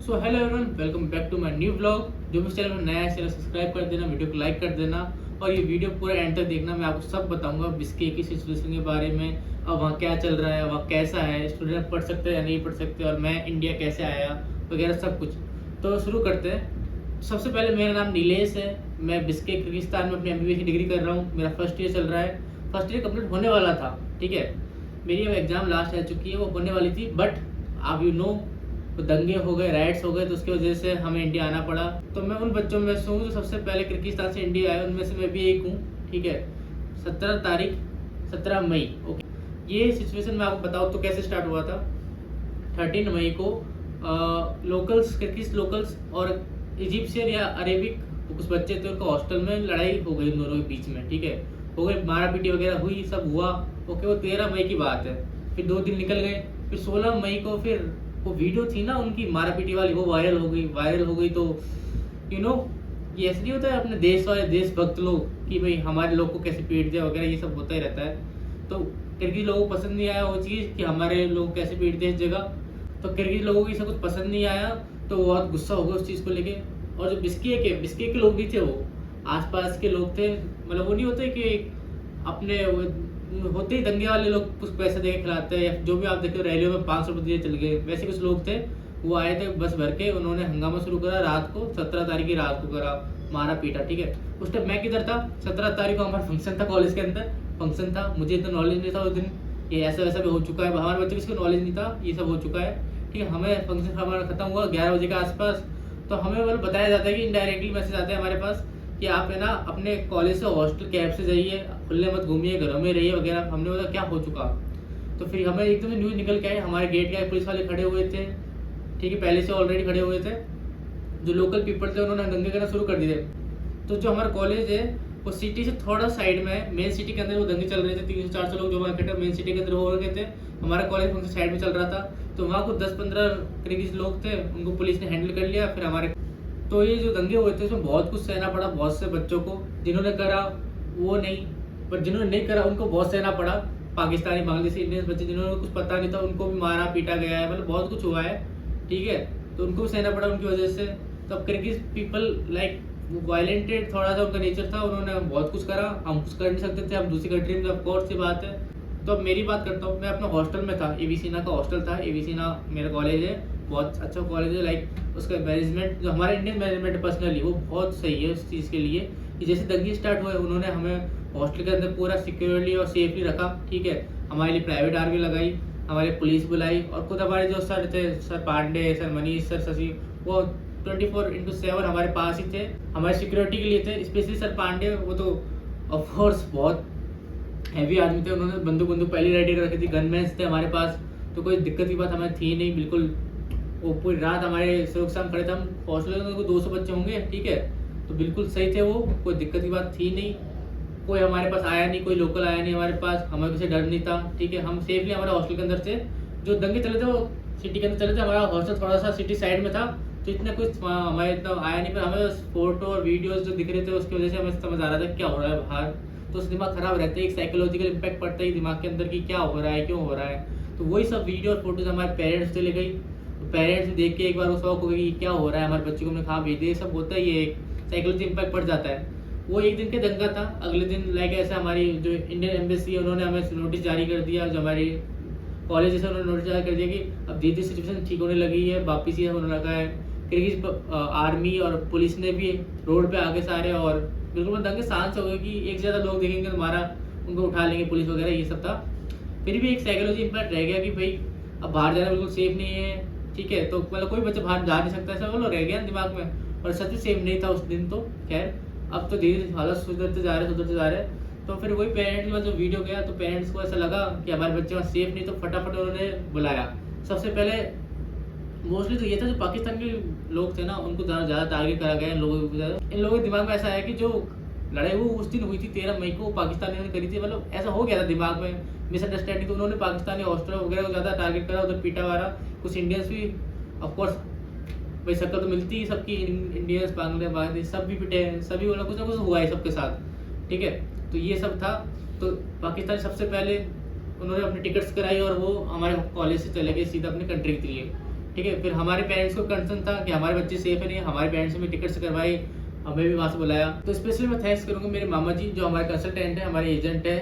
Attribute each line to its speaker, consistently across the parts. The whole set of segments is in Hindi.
Speaker 1: So hello everyone, welcome back to my new vlog. जो भी चैनल में नया है चैनल सब्सक्राइब कर देना, वीडियो को लाइक कर देना और ये वीडियो पूरा एंड तक देखना। मैं आपको सब बताऊंगा बिस्के की सिचुएशन के बारे में, अब वहाँ क्या चल रहा है, वहाँ कैसा है, स्टूडेंट पढ़ सकते हैं या नहीं पढ़ सकते, और मैं इंडिया कैसे आया वगैरह सब कुछ। तो शुरू करते हैं। सबसे पहले मेरा नाम नीलेश है। मैं बिस्के किर्गिस्तान में अपनी MBBS की डिग्री कर रहा हूँ। मेरा फर्स्ट ईयर चल रहा है। फर्स्ट ईयर कंप्लीट होने वाला था, ठीक है। मेरी अब एग्ज़ाम लास्ट आ चुकी है, वो होने वाली थी, बट अब यू नो तो दंगे हो गए, राइट्स हो गए, तो उसकी वजह से हमें इंडिया आना पड़ा। तो मैं उन बच्चों में से हूँ जो सबसे पहले किर्गिस्तान से इंडिया आए, उनमें से मैं भी एक हूँ, ठीक है। 17 मई, ओके। ये सिचुएशन मैं आपको बताऊँ तो कैसे स्टार्ट हुआ था। 13 मई को लोकल्स, किर्गिज लोकल्स और इजिप्शियन या अरेबिक कुछ बच्चे थे, उनका हॉस्टल में लड़ाई हो गई उन दोनों के बीच में, ठीक है। हो गई, मारा पीटी वगैरह हुई, सब हुआ, ओके। वो 13 मई की बात है। फिर 2 दिन निकल गए। फिर 16 मई को फिर वो वीडियो थी ना उनकी मारा पीटी वाली, वो वायरल हो गई। तो यू नो ये ऐसे नहीं होता है अपने देश वाले देशभक्त लोग कि भाई हमारे लोग को कैसे पीट दिया वगैरह, ये सब होता ही रहता है। तो किर्गिज लोगों को पसंद नहीं आया वो चीज़ कि हमारे लोग कैसे पीट दिए इस जगह। तो किर्गिज लोगों को ये सब कुछ पसंद नहीं आया, तो वो बहुत गुस्सा हो गया उस चीज़ को लेके। और जो बिस्के के लोग भी थे, वो आसपास के लोग थे, मतलब वो नहीं होते कि अपने होते ही दंगे वाले लोग कुछ पैसे दे के खिलाते हैं, या जो भी आप देखते हो रैलियों में 500 रुपये दिए चल गए, वैसे कुछ लोग थे। वो आए थे बस भर के, उन्होंने हंगामा शुरू करा रात को, 17 तारीख की रात को करा, मारा पीटा, ठीक है। उस टाइम मैं किधर था, 17 तारीख को हमारा फंक्शन था, कॉलेज के अंदर फंक्शन था। मुझे इतना नॉलेज नहीं था उस दिन, ये ऐसा वैसा भी हो चुका है, हमारे बच्चों को इसका नॉलेज नहीं था, ये सब हो चुका है, ठीक है। हमें फंक्शन हमारा खत्म हुआ 11 बजे के आसपास। तो हमें मतलब बताया जाता है कि इनडायरेक्टली मैसेज आते हैं हमारे पास कि आप है ना अपने कॉलेज से हॉस्टल कैब से जाइए, खुले मत घूमिए, घरों में रहिए वगैरह। हमने बोला क्या हो चुका। तो फिर हमें एकदम न्यूज़ निकल के आए, हमारे गेट के पुलिस वाले खड़े हुए थे, ठीक है, पहले से ऑलरेडी खड़े हुए थे। जो लोकल पीपल थे उन्होंने दंगे करना शुरू कर दिए। तो जो हमारा कॉलेज है वो सिटी से थोड़ा साइड में है, मेन सिटी के अंदर वो दंगे चल रहे थे। 300-400 लोग जो मार्केट मेन सिटी के अंदर हो रखे थे, हमारा कॉलेज उनसे साइड में चल रहा था। तो वहाँ कुछ 10-15 किर्गिज लोग थे, उनको पुलिस ने हैंडल कर लिया। फिर हमारे तो ये जो दंगे हुए थे उसमें बहुत कुछ सहना पड़ा बहुत से बच्चों को, जिन्होंने करा वो नहीं, पर जिन्होंने नहीं करा उनको बहुत सहना पड़ा। पाकिस्तानी, बांग्लादेशी, इंडियन बच्चे जिन्होंने कुछ पता नहीं था उनको भी मारा पीटा गया है, मतलब बहुत कुछ हुआ है, ठीक है। तो उनको भी सहना पड़ा उनकी वजह से। तो अब किर्गिज पीपल लाइक वायलेंटेड थोड़ा सा उनका नेचर था, उन्होंने बहुत कुछ करा, हम कुछ कर नहीं सकते थे, हम दूसरी कंट्री में, ऑफ कोर्स सी बात है। तो अब मेरी बात करता हूँ, मैं अपना हॉस्टल में था, एवीसीना का हॉस्टल था। एवीसीना मेरा कॉलेज है, बहुत अच्छा कॉलेज है, लाइक उसका मैनेजमेंट जो हमारा इंडियन मैनेजमेंट पर्सनली वो बहुत सही है उस चीज़ के लिए कि जैसे दंगे स्टार्ट हुए उन्होंने हमें हॉस्टल के अंदर पूरा सिक्योरली और सेफली रखा, ठीक है। हमारे लिए प्राइवेट आर्मी लगाई, हमारे पुलिस बुलाई, और खुद हमारे जो सर थे, sir Pandey, sir Manish, sir Shashi, वो 24/7 हमारे पास ही थे, हमारी सिक्योरिटी के लिए थे। स्पेशली सर पांडे, वो तो ऑफकोर्स बहुत हैवी आदमी थे, उन्होंने बंदूक पहले रेडी कर रखी थी, गनमैन्स थे हमारे पास। तो कोई दिक्कत की बात हमें थी नहीं, बिल्कुल। वो पूरी रात हमारे सुरक्षा में खड़े थे, हम हॉस्टल में कोई 200 बच्चे होंगे, ठीक है। तो बिल्कुल सही थे वो, कोई दिक्कत की बात थी नहीं। कोई हमारे पास आया नहीं, कोई लोकल आया नहीं हमारे पास, हमें किसी डर नहीं था, ठीक है। हम सेफली हमारे हॉस्टल के अंदर थे। जो दंगे चले थे वो सिटी के अंदर चले थे, हमारा हॉस्टल थोड़ा सा सिटी साइड में था, तो इतना कुछ हमारे इतना आया नहीं। पर हमें फोटो और वीडियोज़ जो दिख रहे थे उसकी वजह से हमें समझ आ रहा था क्या हो रहा है बाहर। तो उस दिमाग खराब रहता है, एक साइकोलॉजिकल इम्पैक्ट पड़ता है दिमाग के अंदर कि क्या हो रहा है, क्यों हो रहा है। तो वही सब वीडियो और फोटोज हमारे पेरेंट्स से ले गई। पेरेंट्स देख के एक बार उस वक्त कि क्या हो रहा है, हमारे बच्चे को हमने कहाँ भेज दिया, सब होता है, ये साइकोलॉजी इम्पैक्ट पड़ जाता है। वो एक दिन का दंगा था। अगले दिन लाइक ऐसा हमारी जो इंडियन एम्बेसी है उन्होंने हमें नोटिस जारी कर दिया, जो हमारी कॉलेज से उन्होंने नोटिस जारी कर दिया कि अब धीरे सिचुएशन ठीक होने लगी है, वापिस ये होने लगा है। किर्गिज आर्मी और पुलिस ने भी रोड पे आगे सारे, और बिल्कुल दंगे शांत से हो गए कि एक से ज़्यादा लोग देखेंगे तो हमारा उनको उठा लेंगे पुलिस वगैरह, ये सब था। फिर भी एक साइकोलॉजी इम्पैक्ट रह गया कि भाई अब बाहर जाना बिल्कुल सेफ नहीं है, ठीक है। तो मतलब कोई बच्चा बाहर जा नहीं सकता, ऐसा बोलो रह गया दिमाग में। और सच में सेफ नहीं था उस दिन। तो खैर अब तो धीरे धीरे हालत सुधरते जा रहे। तो फिर वही पेरेंट्स के पास जो वीडियो गया, तो पेरेंट्स को ऐसा लगा कि हमारे बच्चे वहाँ सेफ नहीं, तो फटाफट उन्होंने बुलाया। सबसे पहले मोस्टली तो ये था जो पाकिस्तान के लोग थे ना, उनको ज़्यादा टारगेट करा गया इन लोगों को ज़्यादा। इन लोगों के दिमाग में ऐसा है कि जो लड़ाई वो उस दिन हुई थी 13 मई को, पाकिस्तानियों ने करी थी, मतलब ऐसा हो गया था दिमाग में मिसअंडरस्टैंडिंग। तो उन्होंने पाकिस्तानी हॉस्टल वगैरह को ज़्यादा टारगेट करा, उधर पीटा वारा। कुछ इंडियंस भी ऑफकोर्स, भाई शक्ल तो मिलती ही सबकी, इंडियंस, बांग्लादेश सब भी पिटे हैं, सभी वाला कुछ ना कुछ हुआ है सबके साथ, ठीक है। तो ये सब था। तो पाकिस्तान सबसे पहले उन्होंने अपनी टिकट्स कराई और वो हमारे कॉलेज से चले गए सीधा अपनी कंट्री के लिए, ठीक है। फिर हमारे पेरेंट्स को कंसर्न था कि हमारे बच्चे सेफ है नहीं, हमारे पेरेंट्स ने टिकट से करवाई, हमें भी वहाँ से बुलाया। तो स्पेशली मैं थैंक्स करूँगा मेरे मामा जी जो हमारे कंसल्टेंट है, हमारे एजेंट है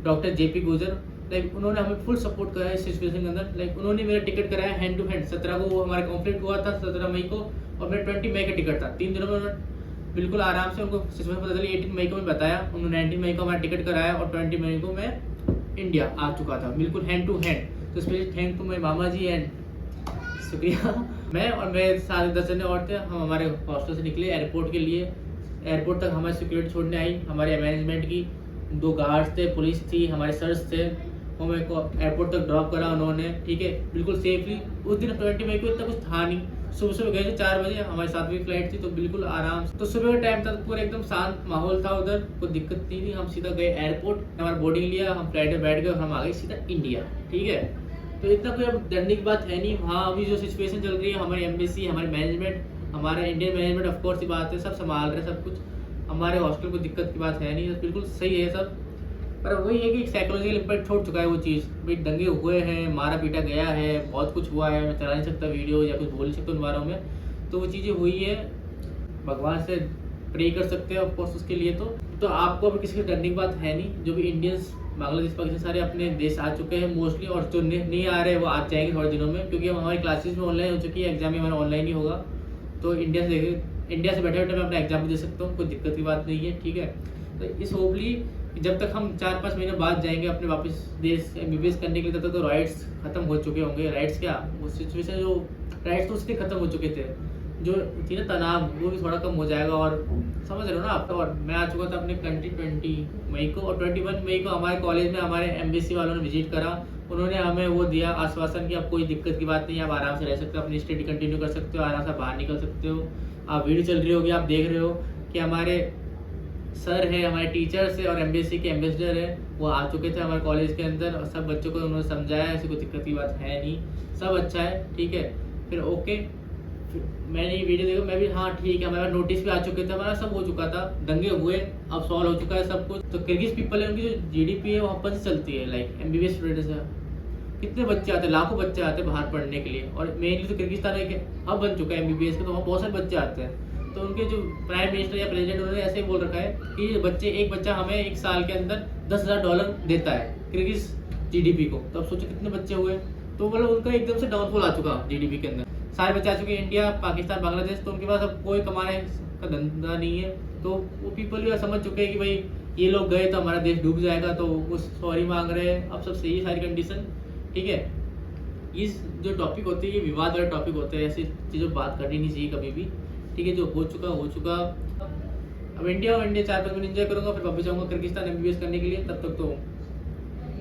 Speaker 1: डॉक्टर JP गुजर। लाइक उन्होंने हमें फुल सपोर्ट करा इस सिचुएशन के अंदर। लाइक उन्होंने मेरा टिकट कराया हैंड टू हैंड। 17 को वो हमारा कंप्लीट हुआ था, 17 मई को, और मेरा 20 मई का टिकट था। 3 दिनों में उन्होंने बिल्कुल आराम से, उनको सिचुएशन पता चली। 18 मई को मैं बताया, उन्होंने 19 मई को हमारा टिकट कराया और 20 मई को मैं इंडिया आ चुका था बिल्कुल हैंड टू हैंड। तो स्पेशली थैंक टू माई मामा जी एंड शुक्रिया। मैं और मेरे साथ 10 जने और थे, हम हमारे हॉस्टल से निकले एयरपोर्ट के लिए। एयरपोर्ट तक हमारी सिक्योरिटी छोड़ने आई, हमारे मैनेजमेंट की 2 गार्ड्स थे, पुलिस थी, हमारे सर्स थे, वो मेरे को एयरपोर्ट तक ड्रॉप करा उन्होंने, ठीक है, बिल्कुल सेफली। उस दिन 20 मई को इतना कुछ था नहीं। सुबह सुबह गए थे 4 बजे, हमारी 7 फ्लाइट थी, तो बिल्कुल आराम से। तो सुबह का टाइम था तो पूरा एकदम शांत माहौल था उधर, कोई दिक्कत नहीं थी। हम सीधा गए एयरपोर्ट, हमारा बोर्डिंग लिया, हम फ्लाइट में बैठ गए और हम आ गए सीधा इंडिया, ठीक है। तो इतना कोई अब डरने की बात है नहीं। वहाँ अभी जो सिचुएशन चल रही है, हमारी एम्बेसी, हमारे मैनेजमेंट, हमारा इंडियन मैनेजमेंट ऑफ कोर्स की बात है, सब संभाल रहे सब कुछ। हमारे हॉस्टल को दिक्कत की बात है नहीं, बिल्कुल सही है सब। पर वही है कि एक साइकोलॉजिकल इम्पैक्ट छोड़ चुका है वो चीज़। भाई दंगे हुए हैं, मारा पीटा गया है, बहुत कुछ हुआ है, मैं चला नहीं सकता वीडियो या कुछ बोल नहीं सकता उन बारों में। तो वो चीज़ें हुई है, भगवान से प्रे कर सकते हैं ऑफकोर्स उसके लिए। तो आपको अभी किसी की डरने की बात है नहीं। जो भी इंडियंस बांग्लादेश पाकिस्तान सारे अपने देश आ चुके हैं मोस्टली, और जो नहीं आ रहे वो आ जाएंगे थोड़े दिनों में, क्योंकि अब हमारी क्लासेस में ऑनलाइन हो चुकी है, एग्जाम भी हमारा ऑनलाइन ही होगा। तो इंडिया से बैठे बैठे मैं अपना एग्जाम भी दे सकता हूँ, कोई दिक्कत की बात नहीं है, ठीक है। तो इस होपली जब तक हम 4-5 महीने बाद जाएंगे अपने वापस देश MBBS करने के लिए, तब तक तो राइट्स खत्म हो चुके होंगे। राइट्स क्या, वो सिचुएशन जो राइट्स तो उसके खत्म हो चुके थे, जो थी ना तनाव, वो भी थोड़ा कम हो जाएगा। और समझ रहे हो ना आप। और मैं आ चुका था अपने कंट्री 20 मई को, और 21 मई को हमारे कॉलेज में हमारे एम्बेसी वालों ने विजिट करा। उन्होंने हमें वो दिया आश्वासन कि अब कोई दिक्कत की बात नहीं है, आप आराम से रह सकते हो, अपनी स्टडी कंटिन्यू कर सकते हो, आराम से बाहर निकल सकते हो। आप वीडियो चल रही होगी, आप देख रहे हो कि हमारे सर है, हमारे टीचर्स है और एम्बेसी के एम्बेसडर है, वो आ चुके थे हमारे कॉलेज के अंदर, और सब बच्चों को उन्होंने समझाया, ऐसी कोई दिक्कत की बात है नहीं, सब अच्छा है, ठीक है। फिर ओके, मैंने ये वीडियो देखा, मैं भी हाँ ठीक है, हमारे नोटिस भी आ चुके थे, हमारा सब हो चुका था, दंगे हुए, अब सॉल्व हो चुका है सब कुछ। तो किर्गिज पीपल है, उनकी जो GDP है वो वहाँ पर चलती है। लाइक MBBS स्टूडेंट्स है, कितने बच्चे आते हैं, लाखों बच्चे आते हैं बाहर पढ़ने के लिए। और मेनली तो किर्गिस्तान एक हब बन चुका है MBBS का, तो वहाँ बहुत सारे बच्चे आते हैं। तो उनके जो प्राइम मिनिस्टर या प्रेसिडेंट, उन्होंने ऐसे ही बोल रखा है कि एक बच्चा हमें 1 साल के अंदर $10,000 देता है किर्गिज GDP को। तो अब सोचो कितने बच्चे हुए। तो मतलब उनका एकदम से डाउनफॉल आ चुका GDP के अंदर, सारे बच्चे आ चुके हैं इंडिया, पाकिस्तान, बांग्लादेश। तो उनके पास अब कोई कमाने का धंधा नहीं है। तो वो पीपल भी समझ चुके हैं कि भाई ये लोग गए तो हमारा देश डूब जाएगा, तो वो सॉरी मांग रहे हैं। अब सब सही है सारी कंडीशन, ठीक है। इस जो टॉपिक होती है, ये विवाद वाले टॉपिक होते हैं, ऐसी चीज़ों बात करनी नहीं चाहिए कभी भी, ठीक है। जो हो चुका हो चुका। अब इंडिया 4-5 महीने एंजॉय करूँगा, फिर वापस जाऊँगा किर्गिस्तान MBBS करने के लिए। तब तक तो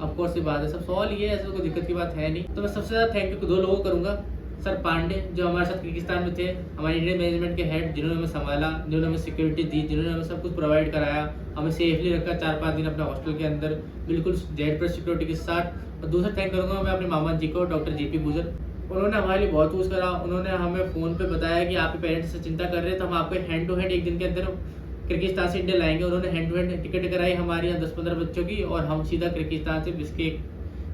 Speaker 1: ऑफकोर्स से बात है, सब सॉल्व ये है, ऐसा कोई दिक्कत की बात है नहीं। तो मैं सबसे ज़्यादा थैंक यू 2 लोगों को करूँगा। सर पांडे जो हमारे साथ किर्गिस्तान में थे, हमारे इंडियन मैनेजमेंट के हेड, जिन्होंने हमें संभाला, जिन्होंने हमें सिक्योरिटी दी, जिन्होंने हमें सब कुछ प्रोवाइड कराया, हमें सेफली रखा 4-5 दिन अपने हॉस्टल के अंदर बिल्कुल Z+ सिक्योरिटी के साथ। और दूसरा थैंक करूँगा मैं अपने मामा जी को, डॉक्टर JP गुजर। उन्होंने हमारे लिए बहुत कुछ करा। उन्होंने हमें फ़ोन पे बताया कि आपके पेरेंट्स से चिंता कर रहे हैं, तो हम आपको हैंड टू हैंड 1 दिन के अंदर किर्गिस्तान से इंडिया लाएंगे। उन्होंने हैंड टू हैंड टिकट कराई हमारे यहाँ 10-15 बच्चों की, और हम सीधा किर्गिस्तान से बिस्केक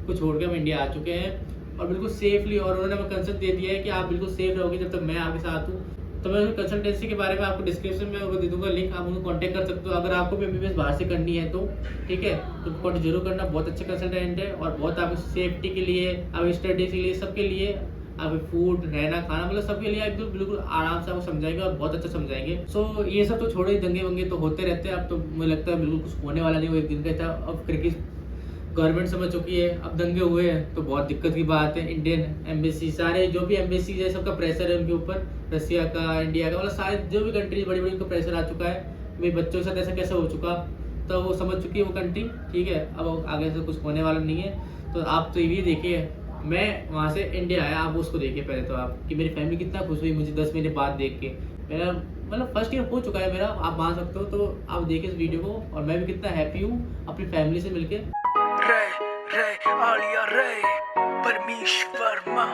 Speaker 1: को छोड़ के हम इंडिया आ चुके हैं, और बिल्कुल सेफली। और उन्होंने हमें कंसल्ट दे दिया है कि आप बिल्कुल सेफ रहोगे जब तक मैं आपके साथ हूँ। तो मैं उनकी कंसल्टेंसी के बारे में आपको डिस्क्रिप्शन में वो दे दूँगा लिंक, आप उनको कॉन्टैक्ट कर सकते हो अगर आपको भी MBBS बाहर से करनी है तो, ठीक है। तो कॉन्टैक्ट जरूर करना, बहुत अच्छे कंसल्टेंट है, और बहुत आपकी सेफ्टी के लिए, आपकी स्टडीज़ के लिए, सबके लिए, आपके फूड, रहना, खाना, मतलब सबके लिए एकदम बिल्कुल आराम से आपको समझाएंगे, और बहुत अच्छा समझाएंगे। सो ये सब तो छोड़ो ही, दंगे वंगे तो होते रहते हैं। अब तो मुझे लगता है बिल्कुल कुछ होने वाला नहीं, वो 1 दिन का था। अब किर्गिज गवर्नमेंट समझ चुकी है, अब दंगे हुए हैं तो बहुत दिक्कत की बात है। इंडियन एम्बेसी, सारे जो भी एम्बेसी है, सबका प्रेशर है उनके ऊपर, रसिया का, इंडिया का, मतलब सारे जो भी कंट्रीज बड़ी बड़ी, उनका प्रेशर आ चुका है। मेरे बच्चों के साथ ऐसा कैसे हो चुका, तो वो समझ चुकी है वो कंट्री, ठीक है। अब आगे से कुछ होने वाला नहीं है। तो आप तो ये देखिए, मैं वहाँ से इंडिया आया, आप उसको देखिए पहले तो आप, कि मेरी फैमिली कितना खुश हुई मुझे 10 महीने बाद देख के। मेरा मतलब फर्स्ट ईयर हो चुका है मेरा, आप मान सकते हो। तो आप देखिए इस वीडियो को, और मैं भी कितना हैप्पी हूँ अपनी फैमिली से मिलके।
Speaker 2: आलिया रे परमेश वर्मा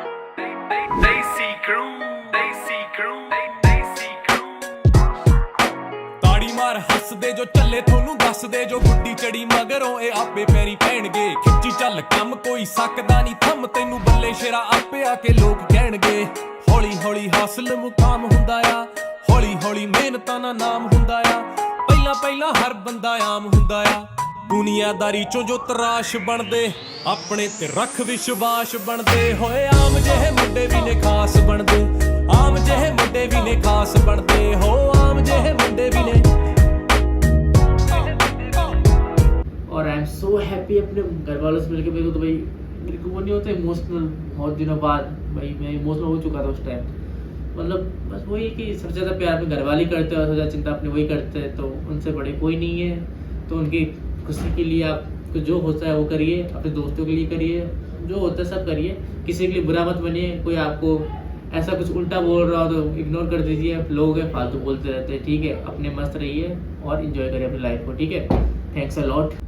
Speaker 2: देसी क्रू ताड़ी मार हंस
Speaker 3: ਨੱਸ ਦੇ ਜੋ ਚੱਲੇ ਤੁਹਾਨੂੰ ਦੱਸ ਦੇ ਜੋ ਗੁੱਡੀ ਚੜੀ ਮਗਰੋਂ ਇਹ ਆਪੇ ਪੈਰੀ ਪੈਣਗੇ ਖਿੱਚੀ ਚੱਲ ਕੰਮ ਕੋਈ ਸਕਦਾ ਨਹੀਂ ਥੰਮ ਤੈਨੂੰ ਬੱਲੇ ਸ਼ੇਰਾ ਆਪੇ ਆ ਕੇ ਲੋਕ ਕਹਿਣਗੇ ਹੌਲੀ ਹੌਲੀ ਹਾਸਲ ਮੁਕਾਮ ਹੁੰਦਾ ਆ ਹੌਲੀ ਹੌਲੀ ਮਿਹਨਤਾਂ ਦਾ ਨਾਮ ਹੁੰਦਾ ਆ ਪਹਿਲਾਂ ਪਹਿਲਾਂ ਹਰ ਬੰਦਾ ਆਮ ਹੁੰਦਾ ਆ ਦੁਨੀਆਦਾਰੀ ਚੋਂ ਜੋ ਤਰਾਸ਼ ਬਣਦੇ ਆਪਣੇ ਤੇ ਰੱਖ ਵਿਸ਼ਵਾਸ ਬਣਦੇ ਹੋਏ ਆਮ ਜਿਹੇ ਮੁੰਡੇ ਵੀ ਨੇ ਖਾਸ ਬਣਦੇ ਆਮ ਜਿਹੇ ਮੁੰਡੇ ਵੀ ਨੇ ਖਾਸ ਬਣਦੇ ਹੋ ਆਮ ਜਿਹੇ ਮੁੰਡੇ ਵੀ ਨੇ
Speaker 1: और आई एम सो हैप्पी अपने घर वालों से मिलकर। मेरे को तो भाई मेरे को वो नहीं होता इमोशनल, बहुत दिनों बाद भाई मैं इमोशनल हो चुका था उस टाइम। मतलब बस वही कि सबसे ज़्यादा प्यार अपने घर वाले करते हैं और सबसे ज़्यादा चिंता अपने वही करते हैं, तो उनसे बड़े कोई नहीं है। तो उनकी खुशी के लिए आपको जो होता है वो करिए, अपने दोस्तों के लिए करिए, जो होता है सब करिए, किसी के लिए बुरा मत बनिए। कोई आपको ऐसा कुछ उल्टा बोल रहा हो तो इग्नोर कर दीजिए, लोग हैं फालतू बोलते रहते हैं, ठीक है। अपने मस्त रहिए और इन्जॉय करिए अपनी लाइफ को, ठीक है। Thanks a lot.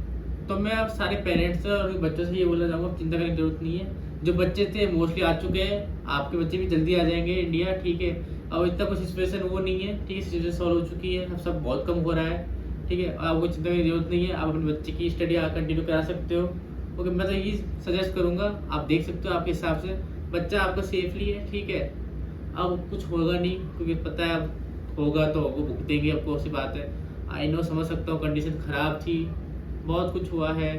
Speaker 1: तो मैं अब सारे पेरेंट्स और बच्चों से ये बोलना चाहूँगा, चिंता करने की जरूरत नहीं है। जो बच्चे थे मोस्टली आ चुके हैं, आपके बच्चे भी जल्दी आ जाएंगे इंडिया, ठीक है। अब इतना कुछ सिचुएशन वो नहीं है, ठीक है। सिचुएशन सॉल्व हो चुकी है, अब सब बहुत कम हो रहा है, ठीक है। आपको चिंता करने की जरूरत नहीं है, आप अपने बच्चे की स्टडी कंटिन्यू करा सकते हो, ओके। मैं तो ये सजेस्ट करूँगा, आप देख सकते हो आपके हिसाब से बच्चा आपका सेफली है, ठीक है। अब कुछ होगा नहीं, क्योंकि पता है अब होगा तो वो भुगतेंगे, आपको सी बात है। आई नो, समझ सकता हूँ, कंडीशन ख़राब थी, बहुत कुछ हुआ है,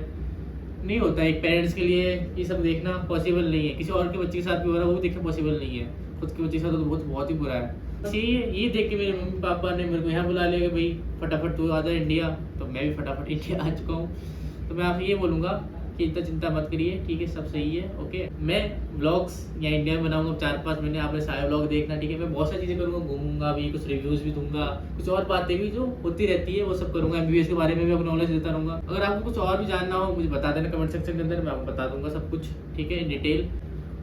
Speaker 1: नहीं होता है। एक पेरेंट्स के लिए ये सब देखना पॉसिबल नहीं है, किसी और के बच्चे के साथ भी हो रहा है वो देखना पॉसिबल नहीं है, खुद के बच्चे के साथ तो बहुत ही बुरा है। बस ये देख के मेरे मम्मी पापा ने मेरे को यहाँ बुला लिया कि भाई फटाफट तू आ जा इंडिया, तो मैं भी फटाफट इंडिया आ चुका हूँ। तो मैं आपसे ये बोलूँगा कि इतना चिंता मत करिए, ठीक है, सब सही है, ओके। मैं व्लॉग्स यहाँ इंडिया में बनाऊंगा 4-5 महीने, आपने सारे व्लॉग देखना, ठीक है। मैं बहुत सारी चीज़ें करूँगा, घूमूंगा भी, कुछ रिव्यूज़ भी दूंगा, कुछ और बातें भी जो होती रहती है वो सब करूँगा। MBBS के बारे में भी अपना नॉलेज देता रहूँगा। अगर आपको कुछ और भी जानना हो मुझे बता देना कमेंट सेक्शन के अंदर, मैं आपको बता दूंगा सब कुछ, ठीक है, इन डिटेल।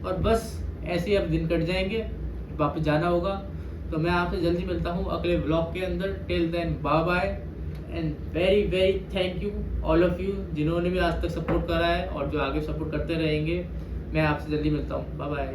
Speaker 1: और बस ऐसे ही अब दिन कट जाएंगे, वापस जाना होगा। तो मैं आपसे जल्दी मिलता हूँ अगले व्लॉग के अंदर। Till then bye bye and very very thank you all of you, जिन्होंने भी आज तक सपोर्ट करा है और जो आगे सपोर्ट करते रहेंगे। मैं आपसे जल्दी मिलता हूँ, बाय बाय।